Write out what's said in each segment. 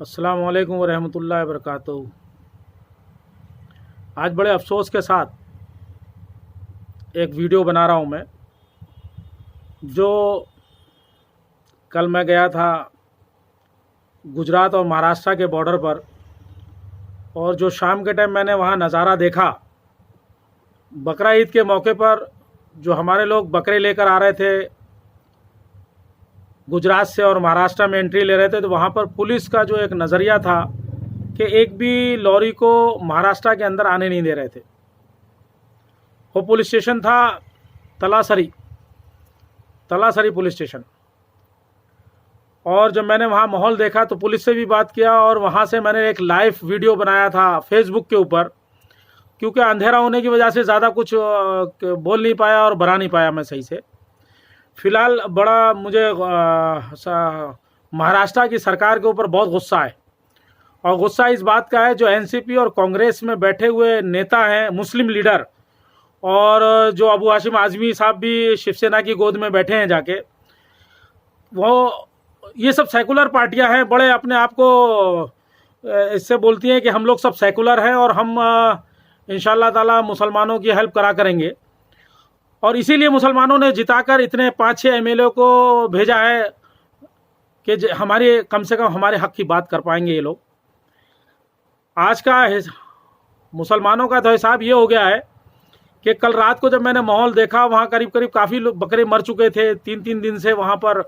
अस्सलामु अलैकुम वरहमतुल्लाहि वबरकातुहू। आज बड़े अफसोस के साथ एक वीडियो बना रहा हूँ मैं। जो कल मैं गया था गुजरात और महाराष्ट्र के बॉर्डर पर, और जो शाम के टाइम मैंने वहाँ नज़ारा देखा, बकरा ईद के मौके पर जो हमारे लोग बकरे लेकर आ रहे थे गुजरात से और महाराष्ट्र में एंट्री ले रहे थे, तो वहाँ पर पुलिस का जो एक नज़रिया था कि एक भी लॉरी को महाराष्ट्र के अंदर आने नहीं दे रहे थे। वो पुलिस स्टेशन था तलासरी पुलिस स्टेशन। और जब मैंने वहाँ माहौल देखा तो पुलिस से भी बात किया, और वहाँ से मैंने एक लाइव वीडियो बनाया था फेसबुक के ऊपर, क्योंकि अंधेरा होने की वजह से ज़्यादा कुछ बोल नहीं पाया और बना नहीं पाया मैं सही से। फ़िलहाल बड़ा मुझे महाराष्ट्र की सरकार के ऊपर बहुत गुस्सा है, और गुस्सा इस बात का है जो एनसीपी और कांग्रेस में बैठे हुए नेता हैं, मुस्लिम लीडर, और जो अबू हाशिम आज़मी साहब भी शिवसेना की गोद में बैठे हैं जाके, वो ये सब सेकुलर पार्टियां हैं, बड़े अपने आप को इससे बोलती हैं कि हम लोग सब सेकुलर हैं और हम इंशाअल्लाह ताला मुसलमानों की हेल्प करा करेंगे। और इसीलिए मुसलमानों ने जिताकर इतने 5-6 एमएलए को भेजा है कि हमारे कम से कम हमारे हक की बात कर पाएंगे ये लोग। आज का मुसलमानों का तो हिसाब ये हो गया है कि कल रात को जब मैंने माहौल देखा, वहाँ करीब करीब काफ़ी लोग बकरे मर चुके थे 3-3 दिन से। वहाँ पर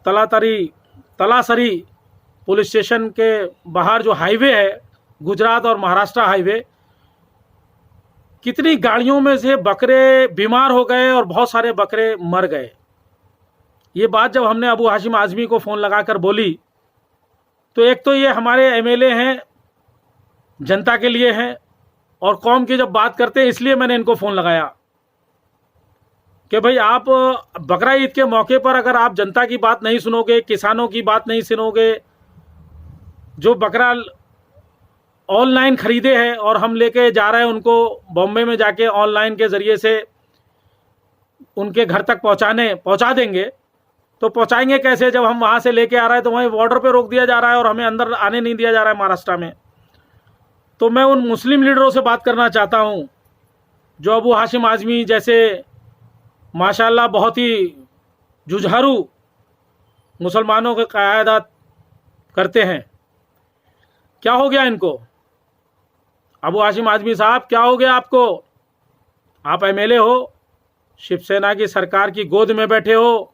तलासरी पुलिस स्टेशन के बाहर जो हाईवे है, गुजरात और महाराष्ट्र हाईवे, कितनी गाड़ियों में से बकरे बीमार हो गए और बहुत सारे बकरे मर गए। ये बात जब हमने अबू हाशिम आज़मी को फ़ोन लगाकर बोली, तो एक तो ये हमारे एमएलए हैं, जनता के लिए हैं, और कौम की जब बात करते हैं इसलिए मैंने इनको फ़ोन लगाया कि भाई आप बकरा ईद के मौके पर अगर आप जनता की बात नहीं सुनोगे, किसानों की बात नहीं सुनोगे, जो बकरा ऑनलाइन ख़रीदे हैं और हम लेके जा रहे हैं उनको बॉम्बे में जाके ऑनलाइन के ज़रिए से उनके घर तक पहुंचा देंगे, तो पहुंचाएंगे कैसे जब हम वहाँ से लेके आ रहे हैं तो वहीं बॉर्डर पे रोक दिया जा रहा है और हमें अंदर आने नहीं दिया जा रहा है महाराष्ट्र में। तो मैं उन मुस्लिम लीडरों से बात करना चाहता हूँ जो अबू हाशिम आज़मी जैसे माशाल्लाह बहुत ही जुझारू मुसलमानों की क़यादत करते हैं। क्या हो गया इनको? अबू हाशिम आज़मी साहब, क्या हो गया आपको? आप एमएलए हो, शिवसेना की सरकार की गोद में बैठे हो,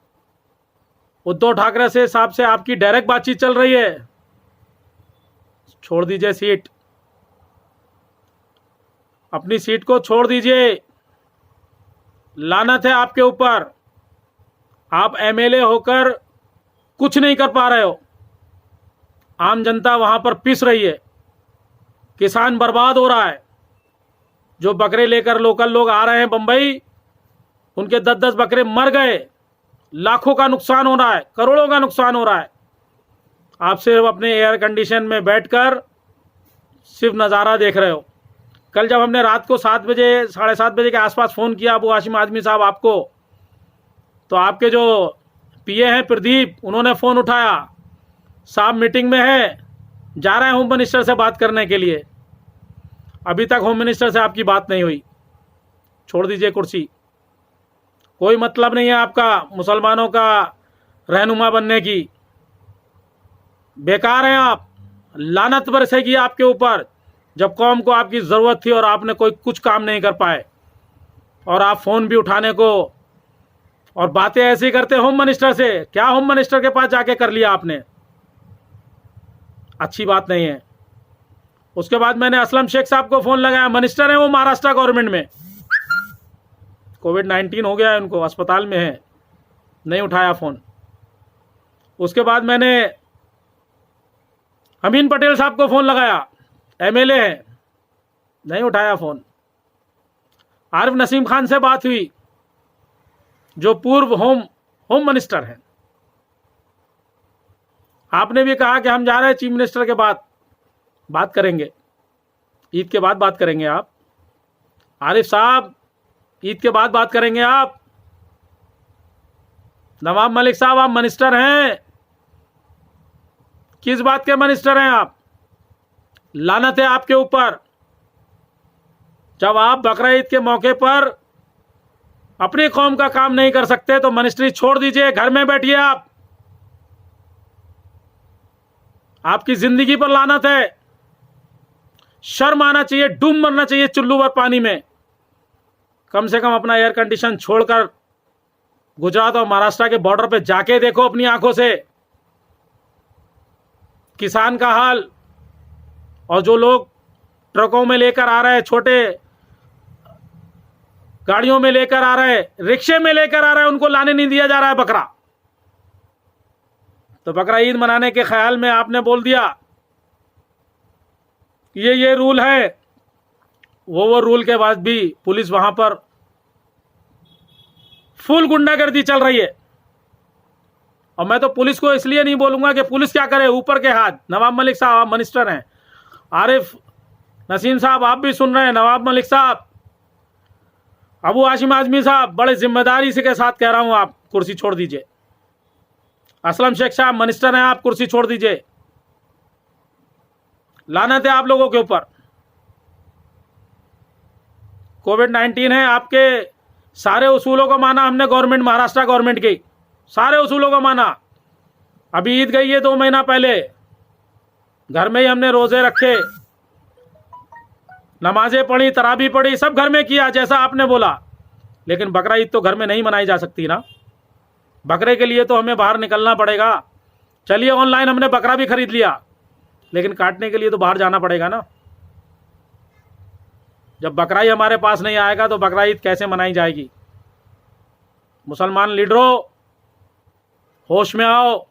उद्धव ठाकरे से साहब से आपकी डायरेक्ट बातचीत चल रही है। छोड़ दीजिए सीट, अपनी सीट को छोड़ दीजिए। लानत है आपके ऊपर, आप एमएलए होकर कुछ नहीं कर पा रहे हो। आम जनता वहां पर पिस रही है, किसान बर्बाद हो रहा है। जो बकरे लेकर लोकल लोग आ रहे हैं बंबई, उनके 10-10 बकरे मर गए, लाखों का नुकसान हो रहा है, करोड़ों का नुकसान हो रहा है। आप सिर्फ अपने एयर कंडीशन में बैठकर सिर्फ नज़ारा देख रहे हो। कल जब हमने रात को 7 बजे 7:30 बजे के आसपास फ़ोन किया अबू हाशिम आज़मी साहब आपको, तो आपके जो पीए हैं प्रदीप, उन्होंने फ़ोन उठाया, साहब मीटिंग में है, जा रहे हैं होम मिनिस्टर से बात करने के लिए। अभी तक होम मिनिस्टर से आपकी बात नहीं हुई। छोड़ दीजिए कुर्सी, कोई मतलब नहीं है आपका मुसलमानों का रहनुमा बनने की। बेकार हैं आप, लानत बरसेगी आपके ऊपर। जब कौम को आपकी ज़रूरत थी और आपने कोई कुछ काम नहीं कर पाए, और आप फ़ोन भी उठाने को और बातें ऐसी करते होम मिनिस्टर से। क्या होम मिनिस्टर के पास जाके कर लिया आपने? अच्छी बात नहीं है। उसके बाद मैंने असलम शेख साहब को फ़ोन लगाया, मिनिस्टर हैं वो महाराष्ट्र गवर्नमेंट में, कोविड-19 हो गया है उनको, अस्पताल में है, नहीं उठाया फ़ोन। उसके बाद मैंने अमीन पटेल साहब को फ़ोन लगाया, एमएलए हैं, नहीं उठाया फ़ोन। आरिफ नसीम खान से बात हुई जो पूर्व होम मिनिस्टर हैं, आपने भी कहा कि हम जा रहे हैं चीफ मिनिस्टर के बाद बात करेंगे, ईद के बाद बात करेंगे। आप आरिफ साहब, ईद के बाद बात करेंगे आप। नवाब मलिक साहब, आप मिनिस्टर हैं, किस बात के मिनिस्टर हैं आप? लानत है आपके ऊपर। जब आप बकरा ईद के मौके पर अपनी कौम का काम नहीं कर सकते तो मिनिस्ट्री छोड़ दीजिए, घर में बैठिए आप। आपकी जिंदगी पर लानत है। शर्म आना चाहिए, डूब मरना चाहिए चुल्लू भर पानी में। कम से कम अपना एयर कंडीशन छोड़कर गुजरात और महाराष्ट्र के बॉर्डर पे जाके देखो अपनी आंखों से किसान का हाल। और जो लोग ट्रकों में लेकर आ रहे हैं, छोटे गाड़ियों में लेकर आ रहे हैं, रिक्शे में लेकर आ रहे हैं, उनको लाने नहीं दिया जा रहा है बकरा। तो बकरा ईद मनाने के ख्याल में आपने बोल दिया ये रूल है, वो रूल के बाद भी पुलिस वहां पर फुल गुंडागर्दी चल रही है। और मैं तो पुलिस को इसलिए नहीं बोलूंगा कि पुलिस क्या करे, ऊपर के हाथ नवाब मलिक साहब मिनिस्टर हैं, आरिफ नसीम साहब आप भी सुन रहे हैं, नवाब मलिक साहब, अबू हाशिम आजमी साहब, बड़े जिम्मेदारी से के साथ कह रहा हूं आप कुर्सी छोड़ दीजिए। असलम शेख साहब मिनिस्टर हैं, आप कुर्सी छोड़ दीजिए। लानत है आप लोगों के ऊपर। कोविड-19 है, आपके सारे उसूलों को माना हमने, गवर्नमेंट महाराष्ट्र गवर्नमेंट की सारे उसूलों को माना। अभी ईद गई है 2 महीना पहले, घर में ही हमने रोजे रखे, नमाजें पढ़ी, तराबी पढ़ी, सब घर में किया जैसा आपने बोला। लेकिन बकरा ईद तो घर में नहीं मनाई जा सकती ना। बकरे के लिए तो हमें बाहर निकलना पड़ेगा। चलिए ऑनलाइन हमने बकरा भी खरीद लिया, लेकिन काटने के लिए तो बाहर जाना पड़ेगा ना। जब बकरा ही हमारे पास नहीं आएगा तो बकरा ईद कैसे मनाई जाएगी? मुसलमान लीडरों, होश में आओ,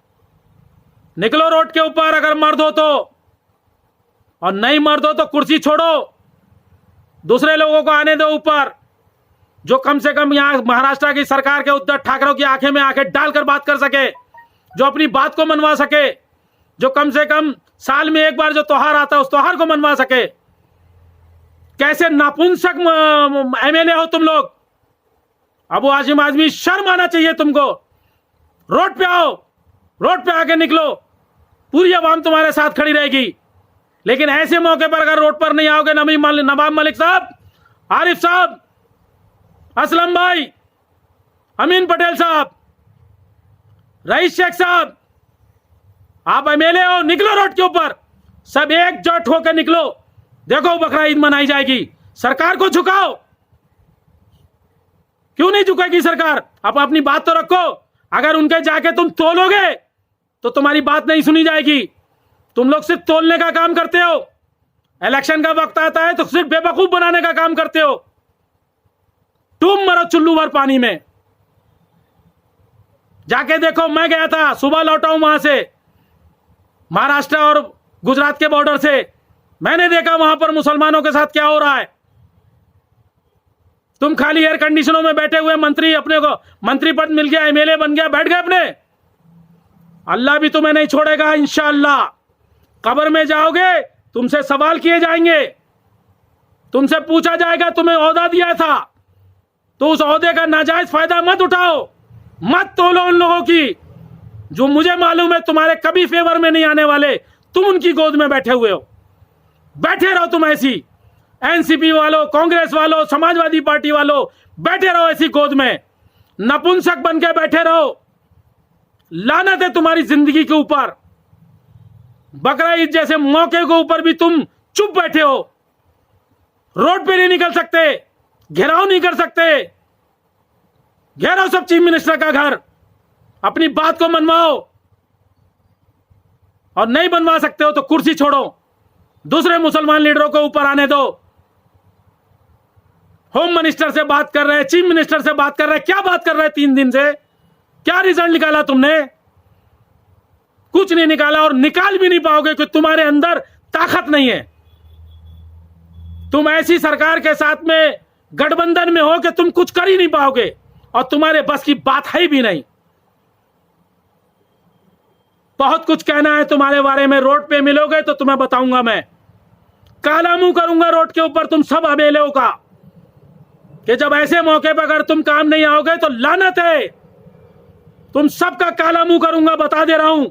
निकलो रोड के ऊपर अगर मर्द हो तो, और नहीं मर्द हो तो कुर्सी छोड़ो, दूसरे लोगों को आने दो ऊपर, जो कम से कम यहां महाराष्ट्र की सरकार के उद्धव ठाकरे की आंखें में आंखें डालकर बात कर सके, जो अपनी बात को मनवा सके, जो कम से कम साल में एक बार जो त्योहार आता है उस त्योहार को मनवा सके। कैसे नापुंसक एमएलए हो तुम लोग। अबू हाशिम आजमी, शर्म आना चाहिए तुमको। रोड पे आओ, रोड पे आके निकलो, पूरी आवाम तुम्हारे साथ खड़ी रहेगी। लेकिन ऐसे मौके पर अगर रोड पर नहीं आओगे, नवाब मलिक साहब, आरिफ साहब, असलम भाई, अमीन पटेल साहब, रईस शेख साहब, आप एमएलए हो, निकलो रोड के ऊपर, सब एकजुट होकर निकलो। देखो बकरा ईद मनाई जाएगी। सरकार को झुकाओ। क्यों नहीं झुकेगी सरकार? आप अपनी बात तो रखो। अगर उनके जाके तुम तोलोगे तो तुम्हारी बात नहीं सुनी जाएगी। तुम लोग सिर्फ तोलने का काम करते हो। इलेक्शन का वक्त आता है तो सिर्फ बेवकूफ बनाने का काम करते हो। तुम मरो चुल्लू भर पानी में। जाके देखो, मैं गया था, सुबह लौटा हूं वहां से, महाराष्ट्र और गुजरात के बॉर्डर से। मैंने देखा वहां पर मुसलमानों के साथ क्या हो रहा है। तुम खाली एयर कंडीशनों में बैठे हुए मंत्री, अपने को मंत्री पद मिल गया, एमएलए बन गया, बैठ गए अपने। अल्लाह भी तुम्हें नहीं छोड़ेगा इंशाअल्लाह। कब्र में जाओगे, तुमसे सवाल किए जाएंगे, तुमसे पूछा जाएगा तुम्हें ओहदा दिया था तो उस ओहदे का नाजायज फायदा मत उठाओ, मत तोलो उन लोगों की जो मुझे मालूम है तुम्हारे कभी फेवर में नहीं आने वाले। तुम उनकी गोद में बैठे हुए हो। बैठे रहो तुम ऐसी, एनसीपी वालों, कांग्रेस वालों, समाजवादी पार्टी वालों, बैठे रहो ऐसी गोद में, नपुंसक बन के बैठे रहो। लानत है तुम्हारी जिंदगी के ऊपर। बकरा ईद जैसे मौके के ऊपर भी तुम चुप बैठे हो। रोड पे नहीं निकल सकते, घेराव नहीं कर सकते। घेरो सब चीफ मिनिस्टर का घर, अपनी बात को मनवाओ, और नहीं बनवा सकते हो तो कुर्सी छोड़ो, दूसरे मुसलमान लीडरों को ऊपर आने दो। होम मिनिस्टर से बात कर रहे हैं, चीफ मिनिस्टर से बात कर रहे हैं, क्या बात कर रहे हैं 3 दिन से? क्या रिजल्ट निकाला तुमने? कुछ नहीं निकाला, और निकाल भी नहीं पाओगे कि तुम्हारे अंदर ताकत नहीं है। तुम ऐसी सरकार के साथ में गठबंधन में हो कि तुम कुछ कर ही नहीं पाओगे, और तुम्हारे बस की बात है भी नहीं। बहुत कुछ कहना है तुम्हारे बारे में। रोड पे मिलोगे तो तुम्हें बताऊंगा, मैं काला मुंह करूंगा रोड के ऊपर तुम सब अबेलों का, कि जब ऐसे मौके पर अगर तुम काम नहीं आओगे तो लानत है। तुम सबका काला मुंह करूंगा, बता दे रहा हूं।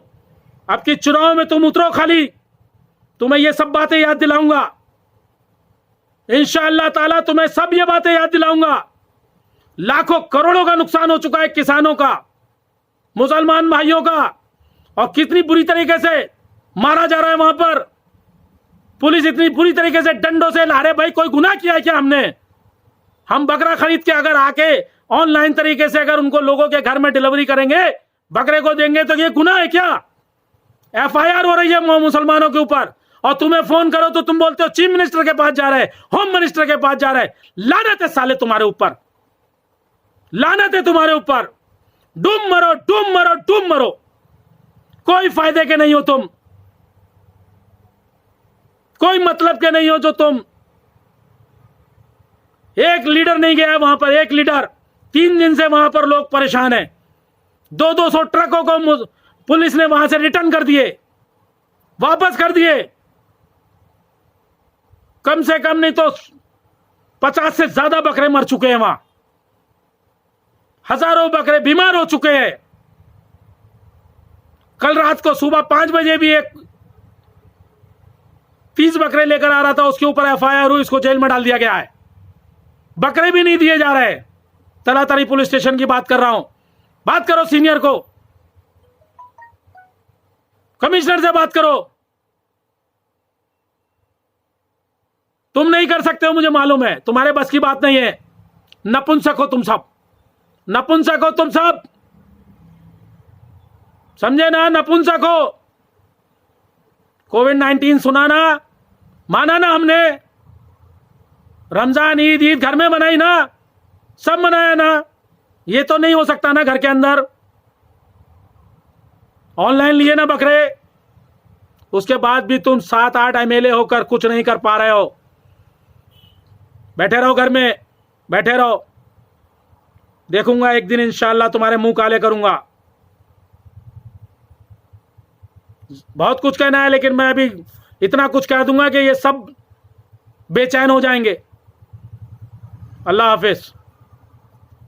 अब की चुनाव में तुम उतरो खाली, तुम्हें ये सब बातें याद दिलाऊंगा इंशाअल्लाह ताला, तुम्हें सब ये बातें याद दिलाऊंगा। लाखों करोड़ों का नुकसान हो चुका है किसानों का, मुसलमान भाइयों का, और कितनी बुरी तरीके से मारा जा रहा है वहां पर। पुलिस इतनी बुरी तरीके से डंडों से ला रहे। भाई कोई गुनाह किया है क्या हमने? हम बकरा खरीद के अगर आके ऑनलाइन तरीके से अगर उनको लोगों के घर में डिलीवरी करेंगे, बकरे को देंगे, तो ये गुनाह है क्या? एफआईआर हो रही है मुसलमानों के ऊपर, और तुम्हें फोन करो तो तुम बोलते हो चीफ मिनिस्टर के पास जा रहे, होम मिनिस्टर के पास जा रहे। लानत है साले तुम्हारे ऊपर, लानत है तुम्हारे ऊपर। डूब मरो, डूब मरो, डूब मरो, कोई फायदे के नहीं हो तुम, कोई मतलब के नहीं हो जो तुम। एक लीडर नहीं गया वहां पर, एक लीडर। 3 दिन से वहां पर लोग परेशान हैं। 200 ट्रकों को पुलिस ने वहां से रिटर्न कर दिए, वापस कर दिए। कम से कम नहीं तो 50 से ज्यादा बकरे मर चुके हैं वहां, हजारों बकरे बीमार हो चुके हैं। कल रात को सुबह 5 बजे भी एक 30 बकरे लेकर आ रहा था, उसके ऊपर एफआईआर हुई, इसको जेल में डाल दिया गया है। बकरे भी नहीं दिए जा रहे। तलातरी पुलिस स्टेशन की बात कर रहा हूं। बात करो सीनियर को, कमिश्नर से बात करो। तुम नहीं कर सकते हो, मुझे मालूम है, तुम्हारे बस की बात नहीं है। नपुंसक हो तुम सब, नपुंसक हो तुम सब, समझे ना? नपुंसक हो। कोविड-19 सुना ना, माना ना हमने। रमजान ईद, ईद घर में मनाई ना, सब मनाया ना। ये तो नहीं हो सकता ना घर के अंदर। ऑनलाइन लिए ना बकरे, उसके बाद भी तुम 7-8 एमएलए होकर कुछ नहीं कर पा रहे हो। बैठे रहो घर में, बैठे रहो। देखूंगा एक दिन इंशाअल्लाह तुम्हारे मुंह काले करूंगा। बहुत कुछ कहना है, लेकिन मैं अभी इतना कुछ कह दूंगा कि ये सब बेचैन हो जाएंगे। अल्लाह हाफिज।